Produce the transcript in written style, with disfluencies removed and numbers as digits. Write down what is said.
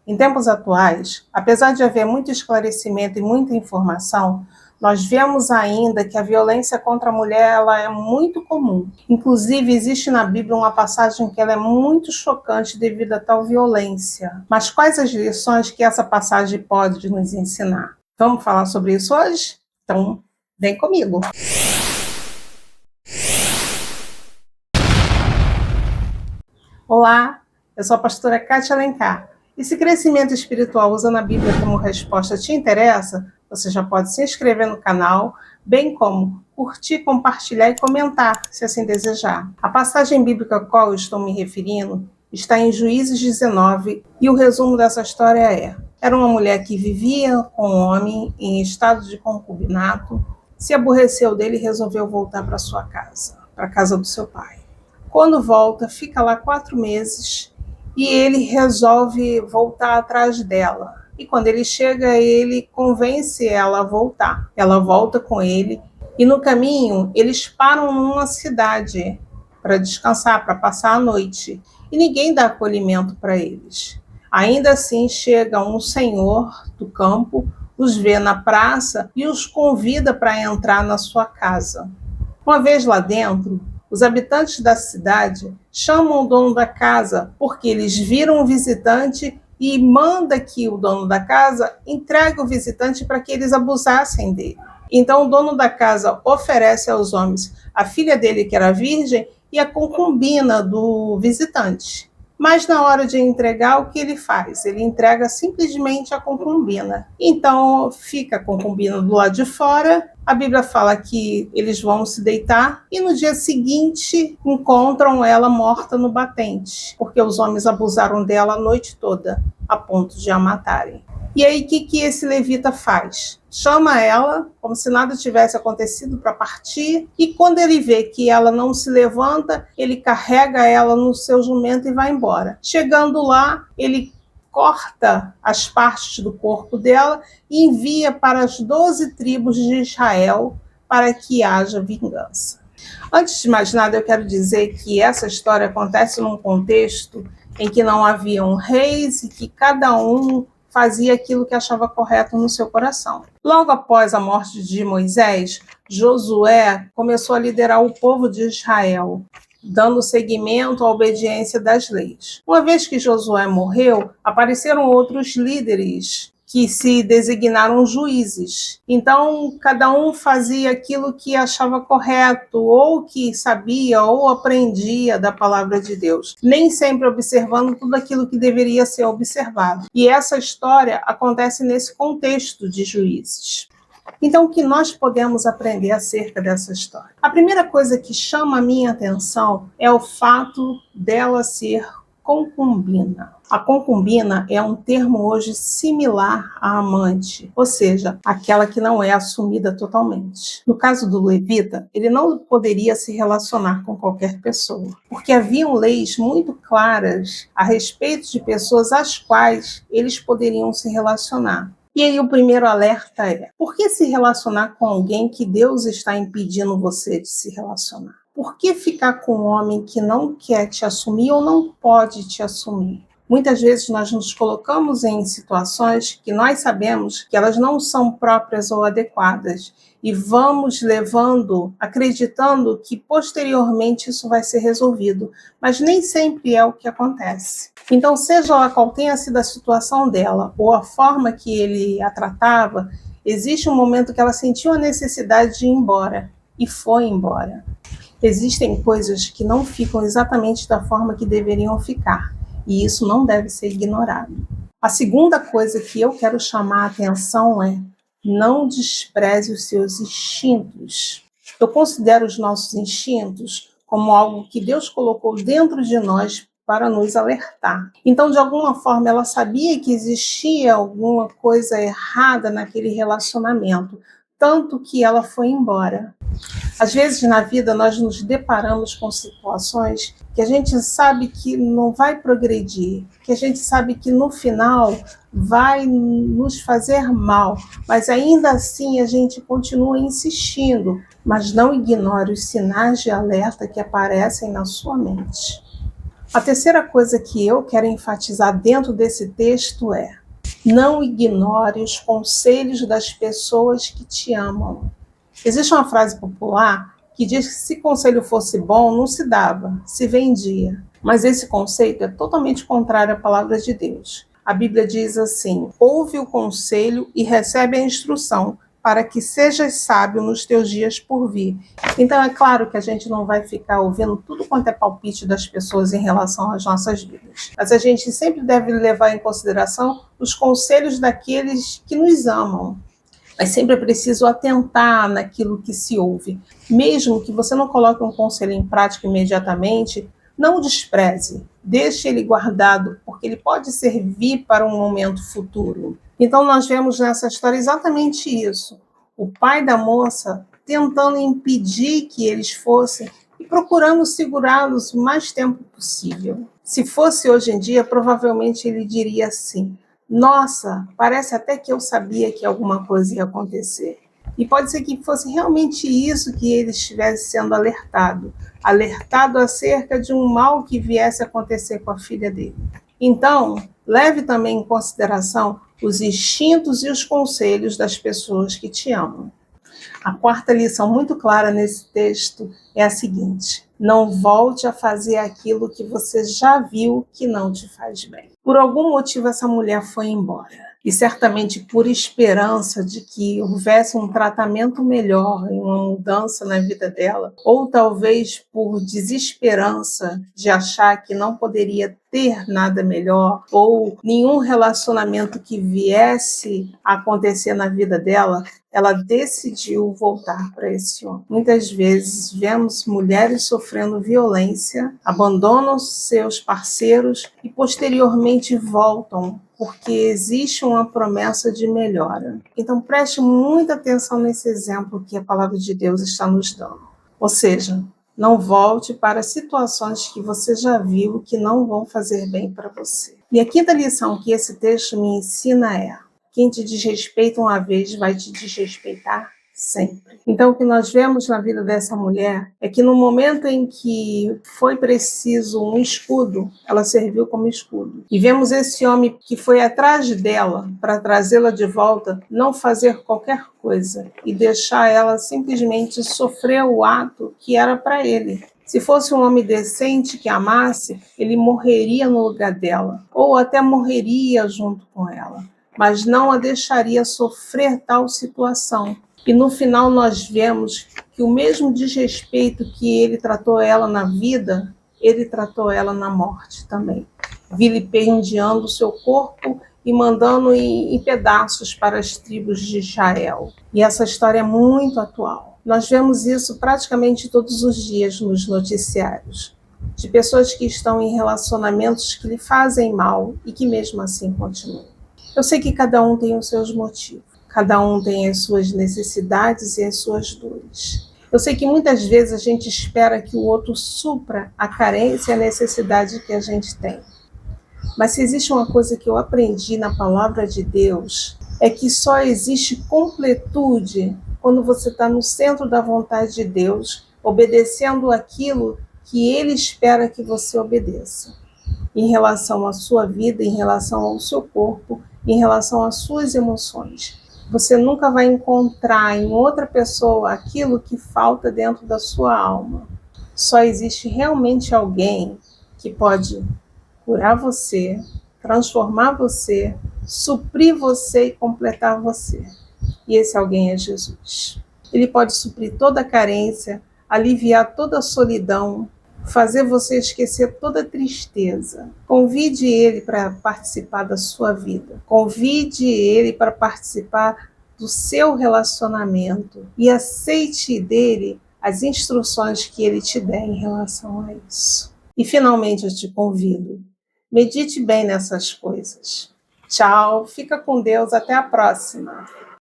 Em tempos atuais, apesar de haver muito esclarecimento e muita informação, nós vemos ainda que a violência contra a mulher ela é muito comum. Inclusive, existe na Bíblia uma passagem que ela é muito chocante devido a tal violência. Mas quais as lições que essa passagem pode nos ensinar? Vamos falar sobre isso hoje? Então, vem comigo! Olá, eu sou a pastora Kátia Alencar. E se crescimento espiritual usando a Bíblia como resposta te interessa, você já pode se inscrever no canal, bem como curtir, compartilhar e comentar, se assim desejar. A passagem bíblica a qual eu estou me referindo está em Juízes 19 e o resumo dessa história é: era uma mulher que vivia com um homem em estado de concubinato, se aborreceu dele e resolveu voltar para sua casa, para a casa do seu pai. Quando volta, fica lá 4 meses e ele resolve voltar atrás dela. E quando ele chega, ele convence ela a voltar. Ela volta com ele e no caminho eles param numa cidade para descansar, para passar a noite. E ninguém dá acolhimento para eles. Ainda assim chega um senhor do campo, os vê na praça e os convida para entrar na sua casa. Uma vez lá dentro, os habitantes da cidade chamam o dono da casa porque eles viram o visitante e manda que o dono da casa entregue o visitante para que eles abusassem dele. Então o dono da casa oferece aos homens a filha dele que era virgem e a concubina do visitante. Mas na hora de entregar, o que ele faz? Ele entrega simplesmente a concubina. Então fica a concubina do lado de fora. A Bíblia fala que eles vão se deitar e no dia seguinte encontram ela morta no batente, porque os homens abusaram dela a noite toda, a ponto de a matarem. E aí o que esse levita faz? Chama ela, como se nada tivesse acontecido, para partir, e quando ele vê que ela não se levanta, ele carrega ela no seu jumento e vai embora. Chegando lá, ele corta as partes do corpo dela e envia para as 12 tribos de Israel para que haja vingança. Antes de mais nada, eu quero dizer que essa história acontece num contexto em que não haviam reis e que cada um fazia aquilo que achava correto no seu coração. Logo após a morte de Moisés, Josué começou a liderar o povo de Israel, dando seguimento à obediência das leis. Uma vez que Josué morreu, apareceram outros líderes que se designaram juízes. Então, cada um fazia aquilo que achava correto, ou que sabia, ou aprendia da palavra de Deus, nem sempre observando tudo aquilo que deveria ser observado. E essa história acontece nesse contexto de juízes. Então, o que nós podemos aprender acerca dessa história? A primeira coisa que chama a minha atenção é o fato dela ser concubina. A concubina é um termo hoje similar à amante, ou seja, aquela que não é assumida totalmente. No caso do levita, ele não poderia se relacionar com qualquer pessoa, porque haviam leis muito claras a respeito de pessoas às quais eles poderiam se relacionar. E aí o primeiro alerta é: por que se relacionar com alguém que Deus está impedindo você de se relacionar? Por que ficar com um homem que não quer te assumir ou não pode te assumir? Muitas vezes nós nos colocamos em situações que nós sabemos que elas não são próprias ou adequadas e vamos levando, acreditando que posteriormente isso vai ser resolvido, mas nem sempre é o que acontece. Então, seja lá qual tenha sido a situação dela ou a forma que ele a tratava, existe um momento que ela sentiu a necessidade de ir embora e foi embora. Existem coisas que não ficam exatamente da forma que deveriam ficar, e isso não deve ser ignorado. A segunda coisa que eu quero chamar a atenção é: não despreze os seus instintos. Eu considero os nossos instintos como algo que Deus colocou dentro de nós para nos alertar. Então, de alguma forma, ela sabia que existia alguma coisa errada naquele relacionamento, tanto que ela foi embora. Às vezes na vida nós nos deparamos com situações que a gente sabe que não vai progredir, que a gente sabe que no final vai nos fazer mal, mas ainda assim a gente continua insistindo, mas não ignore os sinais de alerta que aparecem na sua mente. A terceira coisa que eu quero enfatizar dentro desse texto é: não ignore os conselhos das pessoas que te amam. Existe uma frase popular que diz que se conselho fosse bom, não se dava, se vendia. Mas esse conceito é totalmente contrário à palavra de Deus. A Bíblia diz assim: ouve o conselho e recebe a instrução, para que sejas sábio nos teus dias por vir. Então é claro que a gente não vai ficar ouvindo tudo quanto é palpite das pessoas em relação às nossas vidas. Mas a gente sempre deve levar em consideração os conselhos daqueles que nos amam. Mas sempre é preciso atentar naquilo que se ouve. Mesmo que você não coloque um conselho em prática imediatamente, não o despreze. Deixe ele guardado, porque ele pode servir para um momento futuro. Então nós vemos nessa história exatamente isso. O pai da moça tentando impedir que eles fossem e procurando segurá-los o mais tempo possível. Se fosse hoje em dia, provavelmente ele diria assim: nossa, parece até que eu sabia que alguma coisa ia acontecer. E pode ser que fosse realmente isso que ele estivesse sendo alertado acerca de um mal que viesse a acontecer com a filha dele. Então, leve também em consideração os instintos e os conselhos das pessoas que te amam. A quarta lição muito clara nesse texto é a seguinte: não volte a fazer aquilo que você já viu que não te faz bem. Por algum motivo essa mulher foi embora. E certamente por esperança de que houvesse um tratamento melhor e uma mudança na vida dela, ou talvez por desesperança de achar que não poderia ter nada melhor, ou nenhum relacionamento que viesse a acontecer na vida dela, ela decidiu voltar para esse homem. Muitas vezes vemos mulheres sofrendo violência, abandonam seus parceiros e posteriormente voltam, porque existe uma promessa de melhora. Então preste muita atenção nesse exemplo que a palavra de Deus está nos dando. Ou seja, não volte para situações que você já viu que não vão fazer bem para você. E a quinta lição que esse texto me ensina é: quem te desrespeita uma vez vai te desrespeitar sempre. Então, o que nós vemos na vida dessa mulher é que no momento em que foi preciso um escudo, ela serviu como escudo. E vemos esse homem que foi atrás dela para trazê-la de volta, não fazer qualquer coisa e deixar ela simplesmente sofrer o ato que era para ele. Se fosse um homem decente que amasse, ele morreria no lugar dela, ou até morreria junto com ela, mas não a deixaria sofrer tal situação. E no final nós vemos que o mesmo desrespeito que ele tratou ela na vida, ele tratou ela na morte também, vilipendiando o seu corpo e mandando em pedaços para as tribos de Israel. E essa história é muito atual. Nós vemos isso praticamente todos os dias nos noticiários, de pessoas que estão em relacionamentos que lhe fazem mal e que mesmo assim continuam. Eu sei que cada um tem os seus motivos, cada um tem as suas necessidades e as suas dores. Eu sei que muitas vezes a gente espera que o outro supra a carência e a necessidade que a gente tem. Mas se existe uma coisa que eu aprendi na palavra de Deus, é que só existe completude quando você está no centro da vontade de Deus, obedecendo aquilo que Ele espera que você obedeça, em relação à sua vida, em relação ao seu corpo, em relação às suas emoções. Você nunca vai encontrar em outra pessoa aquilo que falta dentro da sua alma. Só existe realmente alguém que pode curar você, transformar você, suprir você e completar você. E esse alguém é Jesus. Ele pode suprir toda a carência, aliviar toda a solidão, fazer você esquecer toda a tristeza. Convide ele para participar da sua vida. Convide ele para participar do seu relacionamento e aceite dele as instruções que ele te der em relação a isso. E finalmente eu te convido: medite bem nessas coisas. Tchau, fica com Deus, até a próxima.